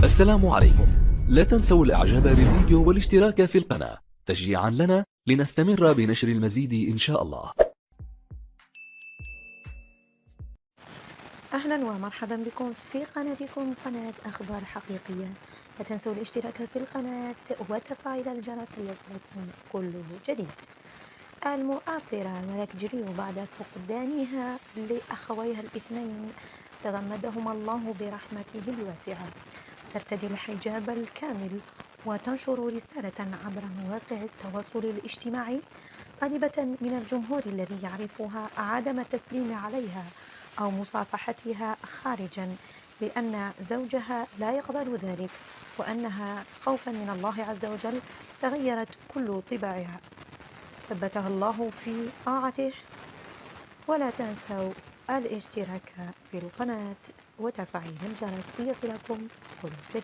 السلام عليكم. لا تنسوا الاعجاب بالفيديو والاشتراك في القناة تشجيعا لنا لنستمر بنشر المزيد إن شاء الله. أهلا ومرحبا بكم في قناتكم قناة أخبار حقيقية. لا تنسوا الاشتراك في القناة وتفعيل الجرس ليصلكم كل جديد. المؤثرة ملك جريو بعد فقدانها لأخويها الاثنين تغمدهما الله برحمته الواسعة ترتدي الحجاب الكامل وتنشر رسالة عبر مواقع التواصل الاجتماعي طالبة من الجمهور الذي يعرفها عدم التسليم عليها أو مصافحتها خارجا بأن زوجها لا يقبل ذلك، وأنها خوفا من الله عز وجل تغيرت كل طباعها. ثبتها الله في طاعته. ولا تنسوا الاشتراك في القناة وتفعيل الجرس ليصلكم كل جديد.